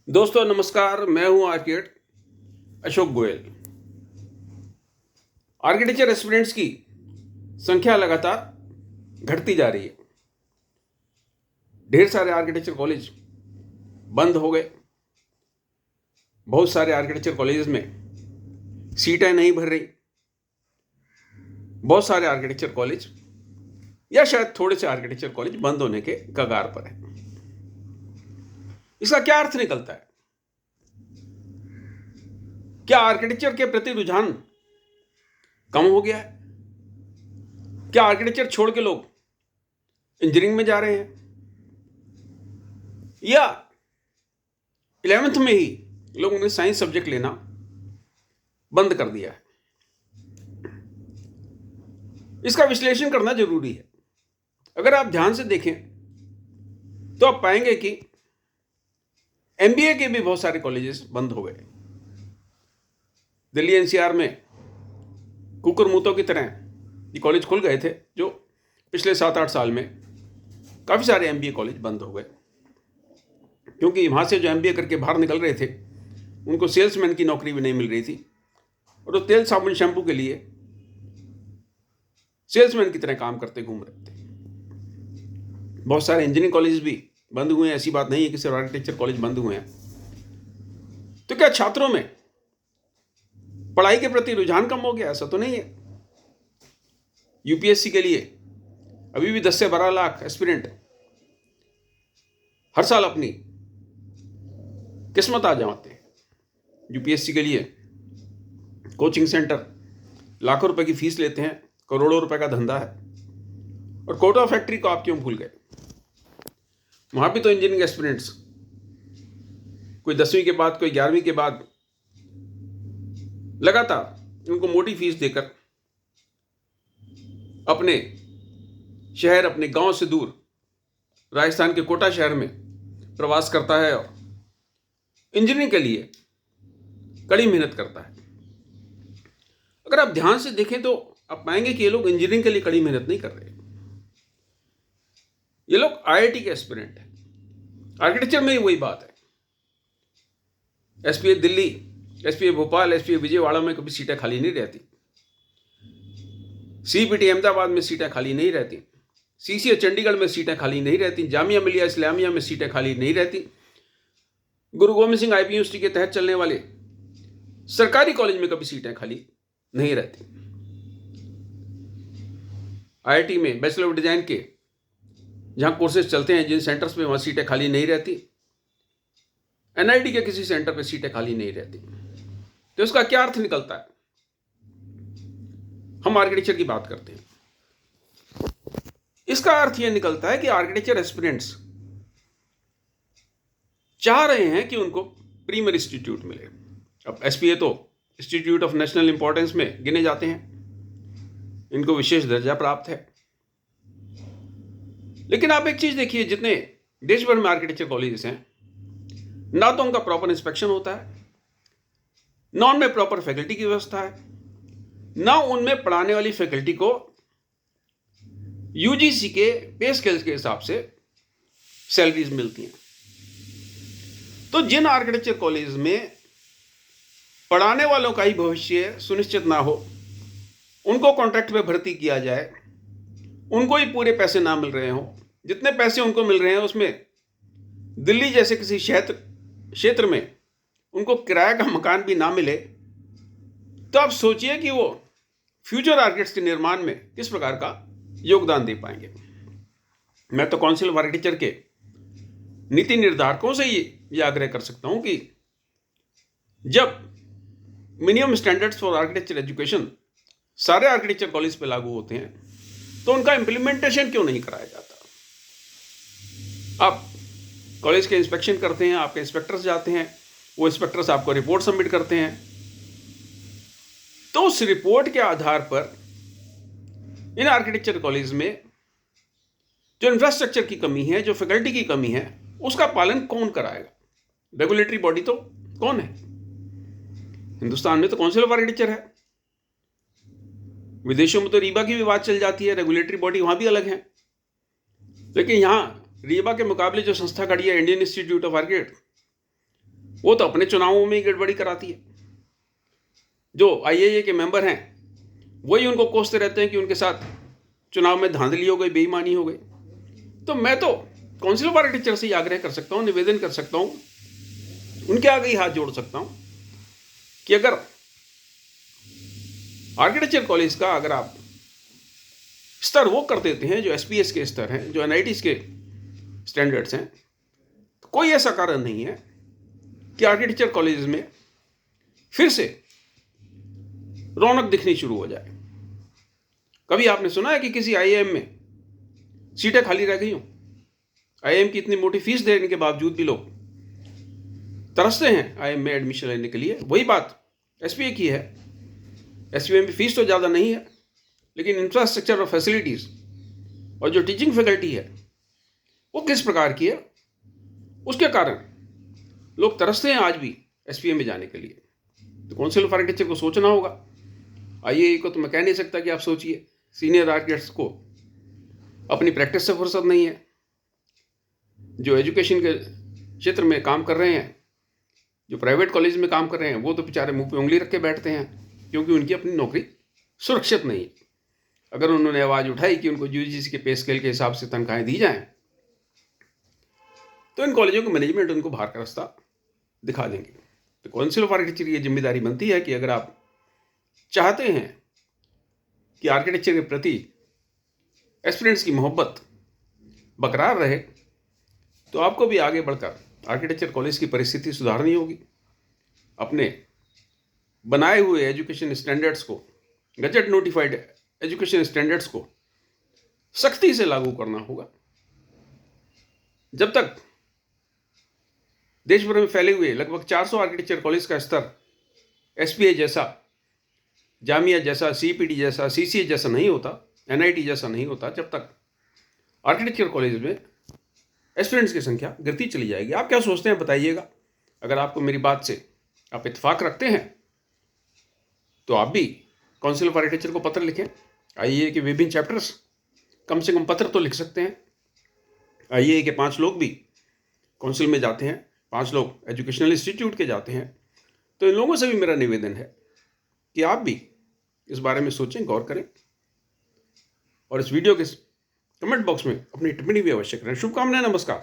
दोस्तों नमस्कार, मैं हूं architect Ashok Goyal. Architecture aspirants की संख्या लगातार घटती जा रही है। ढेर सारे आर्किटेक्चर कॉलेज बंद हो गए। बहुत सारे आर्किटेक्चर कॉलेज में सीटें नहीं भर रही। बहुत सारे आर्किटेक्चर कॉलेज या शायद थोड़े से आर्किटेक्चर कॉलेज बंद होने के कगार पर है। इसका क्या अर्थ निकलता है? क्या आर्किटेक्चर के प्रति रुझान कम हो गया है? क्या आर्किटेक्चर छोड़ के लोग इंजीनियरिंग में जा रहे हैं, या 11th में ही लोगों ने साइंस सब्जेक्ट लेना बंद कर दिया है? इसका विश्लेषण करना जरूरी है। अगर आप ध्यान से देखें तो आप पाएंगे कि एमबीए के भी बहुत सारे कॉलेजेस बंद हो गए। दिल्ली एनसीआर में कुकुरमुतों की तरह ये कॉलेज खुल गए थे, जो पिछले 7-8 साल में काफ़ी सारे एमबीए कॉलेज बंद हो गए, क्योंकि वहाँ से जो एमबीए करके बाहर निकल रहे थे उनको सेल्समैन की नौकरी भी नहीं मिल रही थी, और वो तेल साबुन शैम्पू के लिए सेल्समैन की तरह काम करते घूम रहे थे। बहुत सारे इंजीनियरिंग कॉलेज भी बंद हुए हैं। ऐसी बात नहीं है कि सिर्फ आर्किटेक्चर कॉलेज बंद हुए हैं। तो क्या छात्रों में पढ़ाई के प्रति रुझान कम हो गया? ऐसा तो नहीं है। यूपीएससी के लिए अभी भी 10 से 12 लाख एस्पिरेंट हर साल अपनी किस्मत आजमाते हैं। यूपीएससी के लिए कोचिंग सेंटर लाखों रुपए की फीस लेते हैं, करोड़ों रुपए का धंधा है। और कोटा फैक्ट्री को आप क्यों भूल गए? वहां भी तो इंजीनियरिंग एस्पिरेंट्स कोई 10वीं के बाद, कोई 11वीं के बाद लगातार उनको मोटी फीस देकर अपने शहर, अपने गांव से दूर राजस्थान के कोटा शहर में प्रवास करता है और इंजीनियरिंग के लिए कड़ी मेहनत करता है। अगर आप ध्यान से देखें तो आप पाएंगे कि ये लोग इंजीनियरिंग के लिए कड़ी मेहनत नहीं कर रहे। ये लोग आईआईटी के एस्पिरेंट हैं। आर्किटेक्चर में ही वही बात है। SPA Delhi, SPA Bhopal, SPA Vijayawada में कभी सीटें खाली नहीं रहती। सीपीटी अहमदाबाद में सीटें खाली नहीं रहती। सीसीए चंडीगढ़ में सीटें खाली नहीं रहती। जामिया मिलिया इस्लामिया में सीटें खाली नहीं रहती। गुरु गोविंद सिंह आईपी यूनिवर्सिटी के तहत चलने वाले सरकारी कॉलेज में कभी सीटें खाली नहीं रहती। आईआईटी में बैचलर ऑफ डिजाइन के जहां कोर्सेज चलते हैं, जिन सेंटर्स पे, वहां सीटें खाली नहीं रहती। एनआईटी के किसी सेंटर पे सीटें खाली नहीं रहती। तो इसका क्या अर्थ निकलता है? हम आर्किटेक्चर की बात करते हैं। इसका अर्थ यह निकलता है कि आर्किटेक्चर एस्पिरेंट्स चाह रहे हैं कि उनको प्रीमियर इंस्टीट्यूट मिले। अब एसपीए तो इंस्टीट्यूट ऑफ नेशनल इंपॉर्टेंस में गिने जाते हैं, इनको विशेष दर्जा प्राप्त है। लेकिन आप एक चीज देखिए, जितने देश भर में आर्किटेक्चर कॉलेजेस हैं, ना तो उनका प्रॉपर इंस्पेक्शन होता है, ना उनमें प्रॉपर फैकल्टी की व्यवस्था है, ना उनमें पढ़ाने वाली फैकल्टी को यूजीसी के पे स्केल्स के हिसाब से सैलरीज मिलती हैं। तो जिन आर्किटेक्चर कॉलेज में पढ़ाने वालों का ही भविष्य सुनिश्चित ना हो, उनको कॉन्ट्रैक्ट में भर्ती किया जाए, उनको ही पूरे पैसे ना मिल रहे हों, जितने पैसे उनको मिल रहे हैं उसमें दिल्ली जैसे किसी क्षेत्र में उनको किराए का मकान भी ना मिले, तो आप सोचिए कि वो फ्यूचर आर्किटेक्ट्स के निर्माण में किस प्रकार का योगदान दे पाएंगे। मैं तो काउंसिल ऑफ आर्किटेक्चर के नीति निर्धारकों से ये आग्रह कर सकता हूं कि जब minimum standards for architecture education सारे आर्किटेक्चर कॉलेज पे लागू होते हैं, तो उनका इंप्लीमेंटेशन क्यों नहीं कराया जाता? आप कॉलेज के इंस्पेक्शन करते हैं, आपके इंस्पेक्टर्स जाते हैं, वो इंस्पेक्टर्स आपको रिपोर्ट सबमिट करते हैं, तो उस रिपोर्ट के आधार पर इन आर्किटेक्चर कॉलेज में जो इंफ्रास्ट्रक्चर की कमी है, जो फैकल्टी की कमी है, उसका पालन कौन कराएगा? रेगुलेटरी बॉडी तो कौन है? हिंदुस्तान में तो काउंसिल ऑफ आर्किटेक्चर है। विदेशों में तो रीबा की भी बात चल जाती है, रेगुलेटरी बॉडी वहां भी अलग है। लेकिन यहां रीबा के मुकाबले जो संस्था खड़ी है, इंडियन इंस्टीट्यूट ऑफ आर्किटेक्ट, वो तो अपने चुनावों में ही गड़बड़ी कराती है। जो आईएए के मेंबर हैं वही उनको कोसते रहते हैं कि उनके साथ चुनाव में धांधली हो गई, बेईमानी हो गई। तो मैं तो काउंसिल ऑफ आर्किटेक्चर से ही आग्रह कर सकता हूँ, निवेदन कर सकता हूँ, उनके आगे ही हाथ जोड़ सकता हूँ कि अगर आर्किटेक्चर कॉलेज का अगर आप स्तर वो कर देते हैं जो एसपीएस के स्तर हैं, जो एनआईटीज के स्टैंडर्ड्स हैं, तो कोई ऐसा कारण नहीं है कि आर्किटेक्चर कॉलेज में फिर से रौनक दिखनी शुरू हो जाए। कभी आपने सुना है कि किसी आईआईएम में सीटें खाली रह गई हों? आईआईएम की इतनी मोटी फीस देने के बावजूद भी लोग तरसते हैं आईआईएम में एडमिशन लेने के लिए। वही बात एसपीए की है। एसपीए में फीस तो ज़्यादा नहीं है, लेकिन इंफ्रास्ट्रक्चर और फैसिलिटीज़ और जो टीचिंग फैकल्टी है वो किस प्रकार की है, उसके कारण लोग तरसते हैं आज भी एसपीए में जाने के लिए। तो काउंसिल ऑफ आर्किटेक्चर को सोचना होगा। आईएए को तो मैं कह नहीं सकता कि आप सोचिए। सीनियर आर्किटेक्ट्स को अपनी प्रैक्टिस से फुर्सत नहीं है। जो एजुकेशन के क्षेत्र में काम कर रहे हैं, जो प्राइवेट कॉलेज में काम कर रहे हैं, वो तो बेचारे मुंह पे उंगली रख के बैठते हैं, क्योंकि उनकी अपनी नौकरी सुरक्षित नहीं है। अगर उन्होंने आवाज़ उठाई कि उनको यूजीसी के पे स्केल के हिसाब से तनख्वाहें दी जाएं, तो इन कॉलेजों के मैनेजमेंट उनको बाहर का रास्ता दिखा देंगे। तो काउंसिल ऑफ आर्किटेक्चर की जिम्मेदारी बनती है कि अगर आप चाहते हैं कि आर्किटेक्चर के प्रति एस्पिरेंट्स की मोहब्बत बरकरार रहे, तो आपको भी आगे बढ़कर आर्किटेक्चर कॉलेज की परिस्थिति सुधारनी होगी। अपने बनाए हुए एजुकेशन स्टैंडर्ड्स को, गजट नोटिफाइड एजुकेशन स्टैंडर्ड्स को सख्ती से लागू करना होगा। जब तक देश भर में फैले हुए लगभग 400 आर्किटेक्चर कॉलेज का स्तर एसपीए जैसा, जामिया जैसा, सीपीडी जैसा, सीसीए जैसा नहीं होता, एनआईटी जैसा नहीं होता, जब तक आर्किटेक्चर कॉलेज में एस्पिरेंट्स की संख्या गिरती चली जाएगी। आप क्या सोचते हैं बताइएगा। अगर आपको मेरी बात से आप इत्तेफाक रखते हैं तो आप भी काउंसिल ऑफ आर्किटेक्चर को पत्र लिखें। आईएए के विभिन्न चैप्टर्स कम से कम पत्र तो लिख सकते हैं। आईएए के 5 लोग भी काउंसिल में जाते हैं, 5 लोग एजुकेशनल इंस्टीट्यूट के जाते हैं। तो इन लोगों से भी मेरा निवेदन है कि आप भी इस बारे में सोचें, गौर करें और इस वीडियो के कमेंट बॉक्स में अपनी टिप्पणी भी अवश्य करें। शुभकामनाएं, नमस्कार।